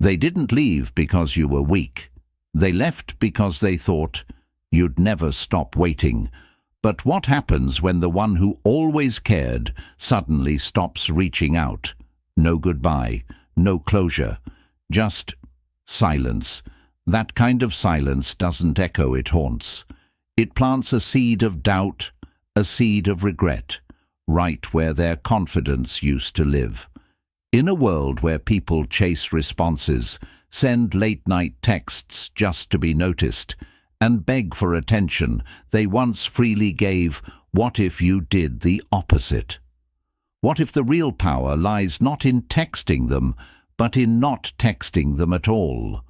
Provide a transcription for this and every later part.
They didn't leave because you were weak. They left because they thought you'd never stop waiting. But what happens when the one who always cared suddenly stops reaching out? No goodbye, no closure, just silence. That kind of silence doesn't echo, it haunts. It plants a seed of doubt, a seed of regret, right where their confidence used to live. In a world where people chase responses, send late-night texts just to be noticed, and beg for attention they once freely gave, what if you did the opposite? What if the real power lies not in texting them, but in not texting them at all?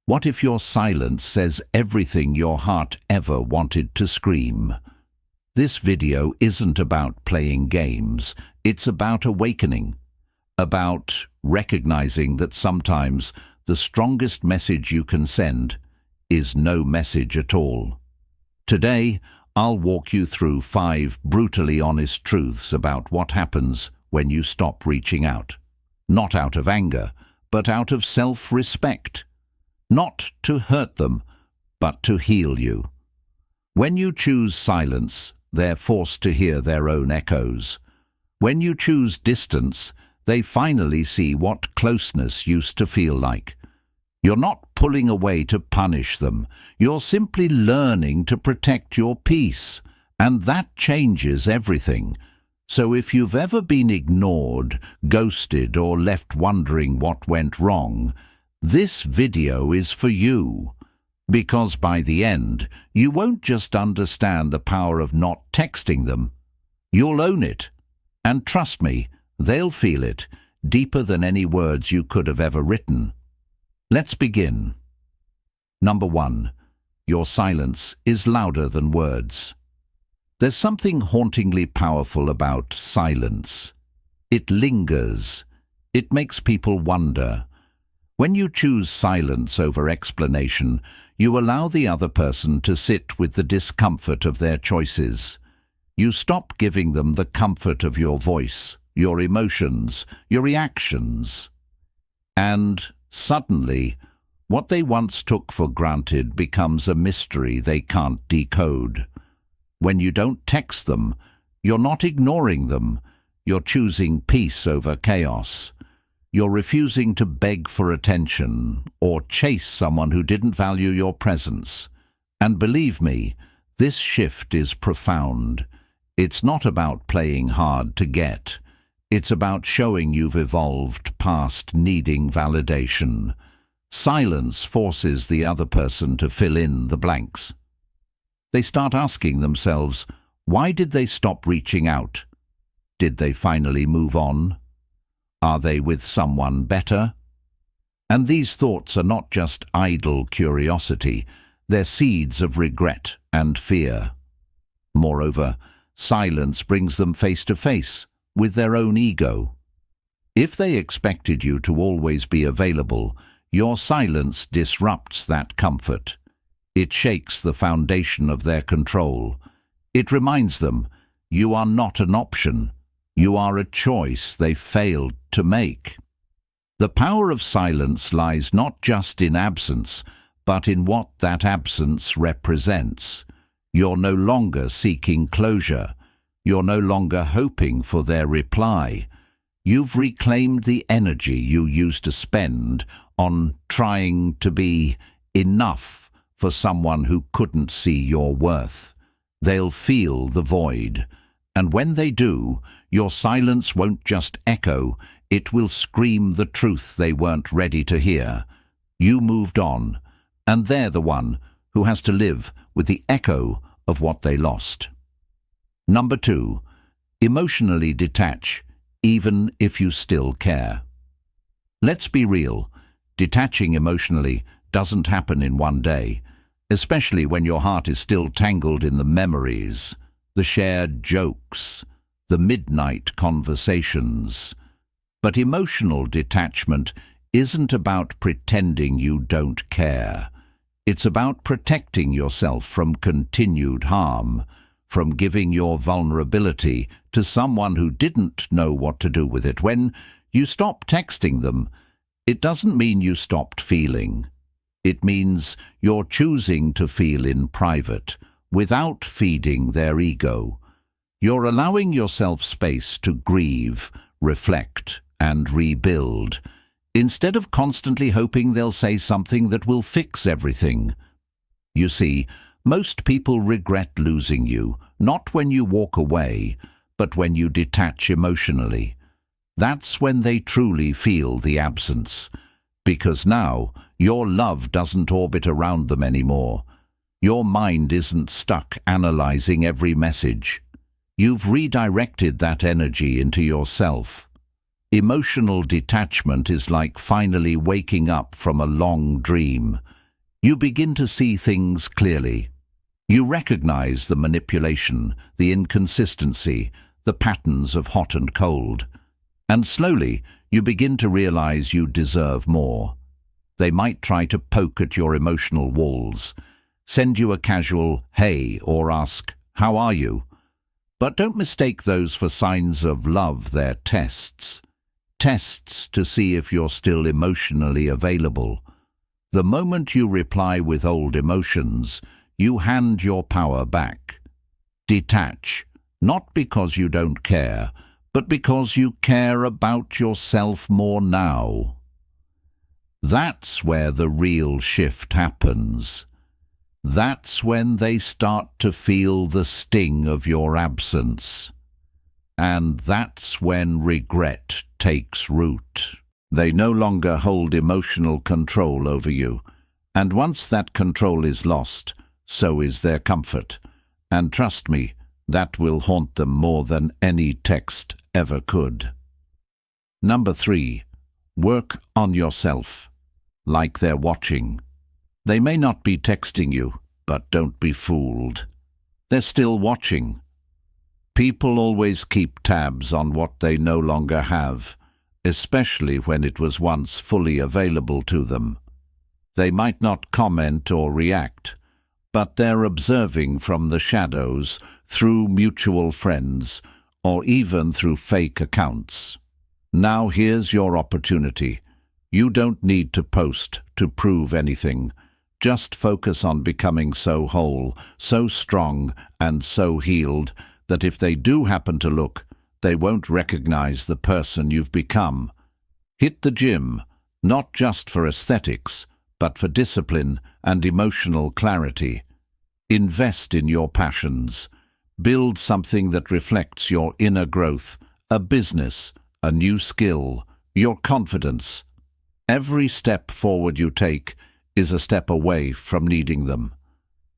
What if your silence says everything your heart ever wanted to scream? This video isn't about playing games, it's about awakening, about recognizing that sometimes the strongest message you can send is no message at all. Today, I'll walk you through 5 brutally honest truths about what happens when you stop reaching out. Not out of anger, but out of self-respect. Not to hurt them, but to heal you. When you choose silence, they're forced to hear their own echoes. When you choose distance, they finally see what closeness used to feel like. You're not pulling away to punish them. You're simply learning to protect your peace, and that changes everything. So if you've ever been ignored, ghosted, or left wondering what went wrong, this video is for you. Because by the end, you won't just understand the power of not texting them. You'll own it. And trust me, they'll feel it, deeper than any words you could have ever written. Let's begin. Number 1. Your silence is louder than words. There's something hauntingly powerful about silence. It lingers. It makes people wonder. When you choose silence over explanation, you allow the other person to sit with the discomfort of their choices. You stop giving them the comfort of your voice, your emotions, your reactions. And suddenly, what they once took for granted becomes a mystery they can't decode. When you don't text them, you're not ignoring them. You're choosing peace over chaos. You're refusing to beg for attention or chase someone who didn't value your presence. And believe me, this shift is profound. It's not about playing hard to get. It's about showing you've evolved past needing validation. Silence forces the other person to fill in the blanks. They start asking themselves, why did they stop reaching out? Did they finally move on? Are they with someone better? And these thoughts are not just idle curiosity, they're seeds of regret and fear. Moreover, silence brings them face to face with their own ego. If they expected you to always be available, your silence disrupts that comfort. It shakes the foundation of their control. It reminds them, you are not an option. You are a choice they failed to make. The power of silence lies not just in absence, but in what that absence represents. You're no longer seeking closure. You're no longer hoping for their reply. You've reclaimed the energy you used to spend on trying to be enough for someone who couldn't see your worth. They'll feel the void. And when they do, your silence won't just echo, it will scream the truth they weren't ready to hear. You moved on, and they're the one who has to live with the echo of what they lost. Number 2, emotionally detach, even if you still care. Let's be real, detaching emotionally doesn't happen in one day, especially when your heart is still tangled in the memories, the shared jokes, the midnight conversations. But emotional detachment isn't about pretending you don't care. It's about protecting yourself from continued harm, from giving your vulnerability to someone who didn't know what to do with it. When you stop texting them, It doesn't mean you stopped feeling. It means you're choosing to feel in private, without feeding their ego. You're allowing yourself space to grieve, reflect, and rebuild, instead of constantly hoping they'll say something that will fix everything. You see, most people regret losing you, not when you walk away, but when you detach emotionally. That's when they truly feel the absence, because now your love doesn't orbit around them anymore. Your mind isn't stuck analyzing every message. You've redirected that energy into yourself. Emotional detachment is like finally waking up from a long dream. You begin to see things clearly. You recognize the manipulation, the inconsistency, the patterns of hot and cold. And slowly, you begin to realize you deserve more. They might try to poke at your emotional walls, send you a casual "hey" or ask, "how are you?" But don't mistake those for signs of love. They're tests. Tests to see if you're still emotionally available. The moment you reply with old emotions, you hand your power back. Detach, not because you don't care, but because you care about yourself more now. That's where the real shift happens. That's when they start to feel the sting of your absence. And that's when regret takes root. They no longer hold emotional control over you, and once that control is lost, so is their comfort. And trust me, that will haunt them more than any text ever could. Number 3. Work on yourself. Like they're watching. They may not be texting you, but don't be fooled. They're still watching. People always keep tabs on what they no longer have, especially when it was once fully available to them. They might not comment or react, but they're observing from the shadows, through mutual friends, or even through fake accounts. Now here's your opportunity. You don't need to post to prove anything. Just focus on becoming so whole, so strong, and so healed that if they do happen to look, they won't recognize the person you've become. Hit the gym, not just for aesthetics, but for discipline and emotional clarity. Invest in your passions. Build something that reflects your inner growth, a business, a new skill, your confidence. Every step forward you take is a step away from needing them.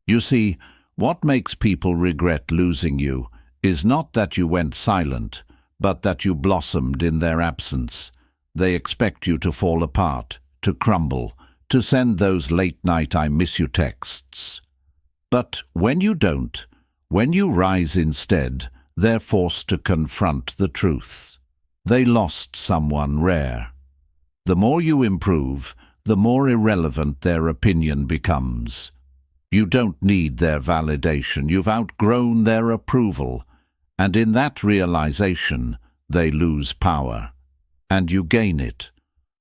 You see, what makes people regret losing you is not that you went silent, but that you blossomed in their absence. They expect you to fall apart, to crumble, to send those late-night "I miss you" texts. But when you don't, when you rise instead, they're forced to confront the truth. They lost someone rare. The more you improve, the more irrelevant their opinion becomes. You don't need their validation. You've outgrown their approval. And in that realization, they lose power. And you gain it.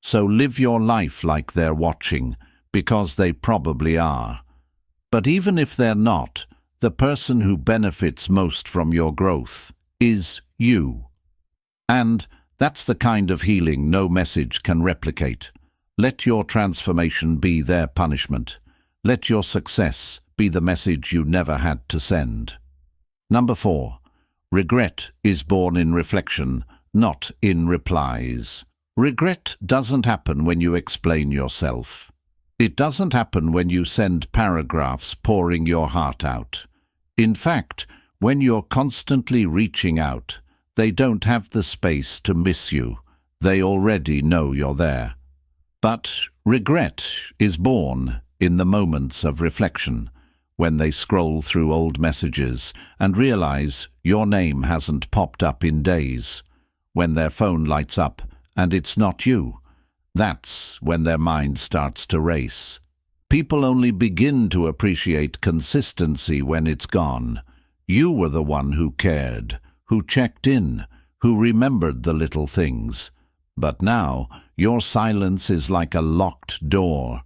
So live your life like they're watching, because they probably are. But even if they're not, the person who benefits most from your growth is you. And that's the kind of healing no message can replicate. Let your transformation be their punishment. Let your success be the message you never had to send. Number 4. Regret is born in reflection, not in replies. Regret doesn't happen when you explain yourself. It doesn't happen when you send paragraphs pouring your heart out. In fact, when you're constantly reaching out, they don't have the space to miss you. They already know you're there. But regret is born in the moments of reflection, when they scroll through old messages and realize your name hasn't popped up in days, when their phone lights up and it's not you. That's when their mind starts to race. People only begin to appreciate consistency when it's gone. You were the one who cared, who checked in, who remembered the little things. But now Your silence is like a locked door,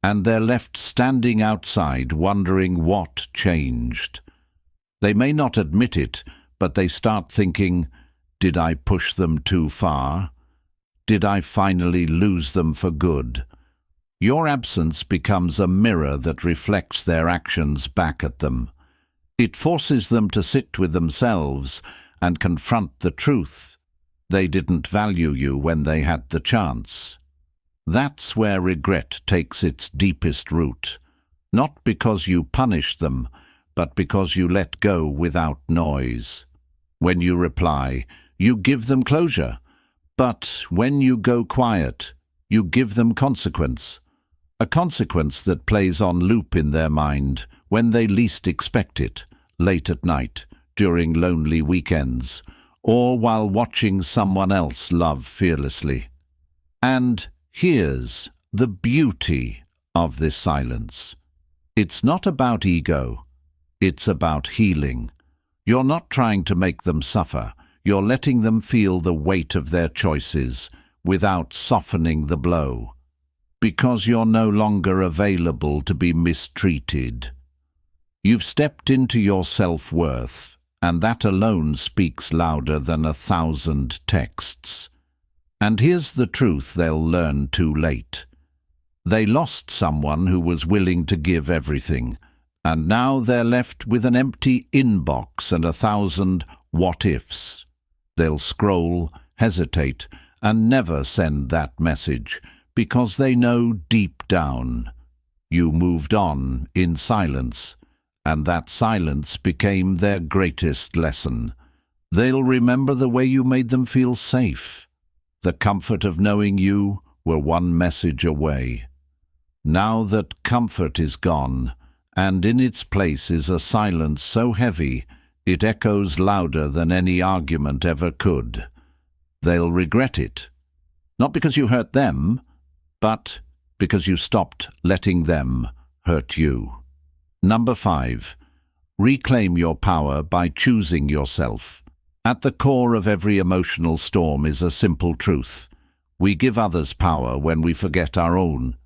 and they're left standing outside wondering what changed. They may not admit it, but they start thinking, did I push them too far? Did I finally lose them for good? Your absence becomes a mirror that reflects their actions back at them. It forces them to sit with themselves and confront the truth. They didn't value you when they had the chance. That's where regret takes its deepest root, not because you punished them, but because you let go without noise. When you reply, you give them closure, but when you go quiet, you give them consequence. A consequence that plays on loop in their mind when they least expect it, late at night, during lonely weekends, or while watching someone else love fearlessly. And here's the beauty of this silence. It's not about ego, it's about healing. You're not trying to make them suffer, you're letting them feel the weight of their choices without softening the blow. Because you're no longer available to be mistreated. You've stepped into your self-worth, and that alone speaks louder than 1,000 texts. And here's the truth they'll learn too late. They lost someone who was willing to give everything, and now they're left with an empty inbox and 1,000 what-ifs. They'll scroll, hesitate, and never send that message, because they know deep down you moved on in silence, and that silence became their greatest lesson. They'll remember the way you made them feel safe, the comfort of knowing you were one message away. Now that comfort is gone, and in its place is a silence so heavy it echoes louder than any argument ever could, they'll regret it, not because you hurt them, but because you stopped letting them hurt you. Number 5. Reclaim your power by choosing yourself. At the core of every emotional storm is a simple truth. We give others power when we forget our own.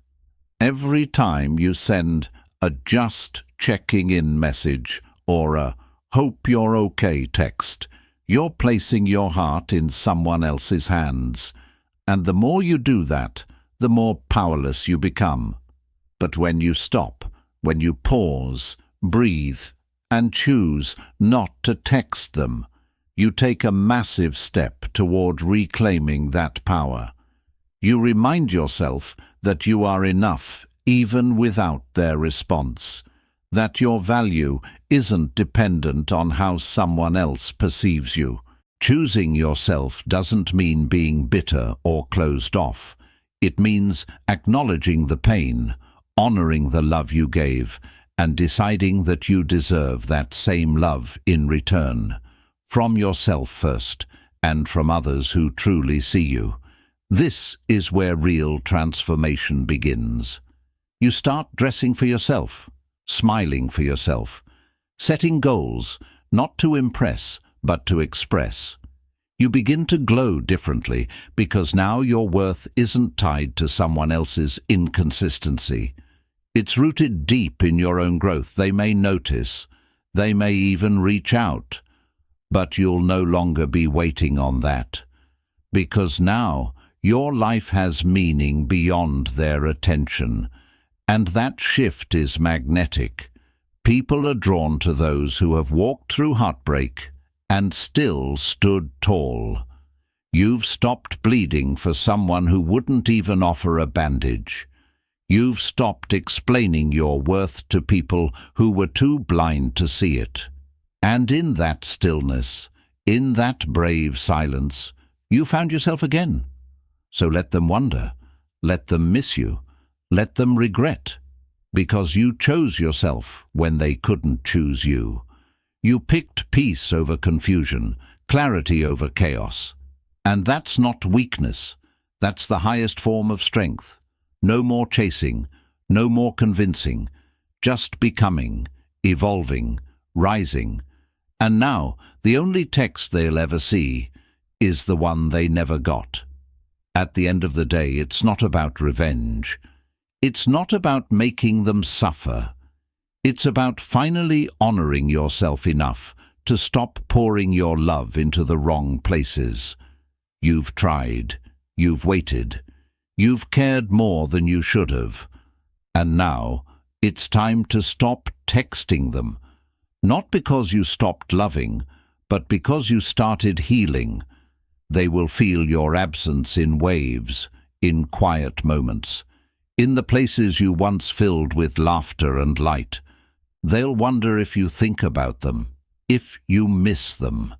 Every time you send a just checking in message or a hope you're okay text, you're placing your heart in someone else's hands. And the more you do that, the more powerless you become. But when you stop, when you pause, breathe, and choose not to text them, you take a massive step toward reclaiming that power. You remind yourself that you are enough even without their response, that your value isn't dependent on how someone else perceives you. Choosing yourself doesn't mean being bitter or closed off. It means acknowledging the pain, honoring the love you gave, and deciding that you deserve that same love in return, from yourself first, and from others who truly see you. This is where real transformation begins. You start dressing for yourself, smiling for yourself, setting goals, not to impress, but to express. You begin to glow differently because now your worth isn't tied to someone else's inconsistency. It's rooted deep in your own growth. They may notice, they may even reach out, but you'll no longer be waiting on that, because now your life has meaning beyond their attention, and that shift is magnetic. People are drawn to those who have walked through heartbreak and still stood tall. You've stopped bleeding for someone who wouldn't even offer a bandage. You've stopped explaining your worth to people who were too blind to see it. And in that stillness, in that brave silence, you found yourself again. So let them wonder, let them miss you, let them regret, because you chose yourself when they couldn't choose you. You picked peace over confusion, clarity over chaos. And that's not weakness. That's the highest form of strength. No more chasing, no more convincing, just becoming, evolving, rising. And now, the only text they'll ever see is the one they never got. At the end of the day, it's not about revenge. It's not about making them suffer. It's about finally honoring yourself enough to stop pouring your love into the wrong places. You've tried. You've waited. You've cared more than you should have. And now, it's time to stop texting them. Not because you stopped loving, but because you started healing. They will feel your absence in waves, in quiet moments, in the places you once filled with laughter and light. They'll wonder if you think about them, if you miss them.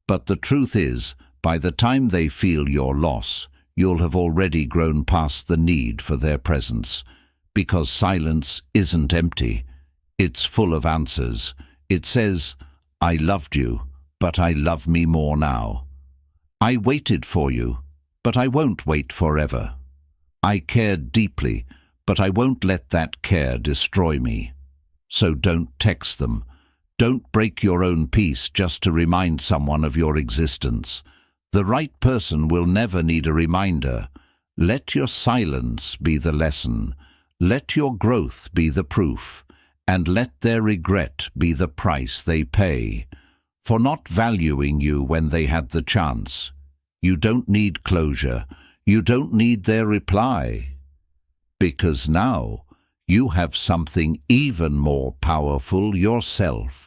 But the truth is, by the time they feel your loss, you'll have already grown past the need for their presence, because silence isn't empty. It's full of answers. It says, I loved you, but I love me more now. I waited for you, but I won't wait forever. I cared deeply, but I won't let that care destroy me. So don't text them. Don't break your own peace just to remind someone of your existence. The right person will never need a reminder. Let your silence be the lesson. Let your growth be the proof. And let their regret be the price they pay for not valuing you when they had the chance. You don't need closure. You don't need their reply. Because now you have something even more powerful yourself.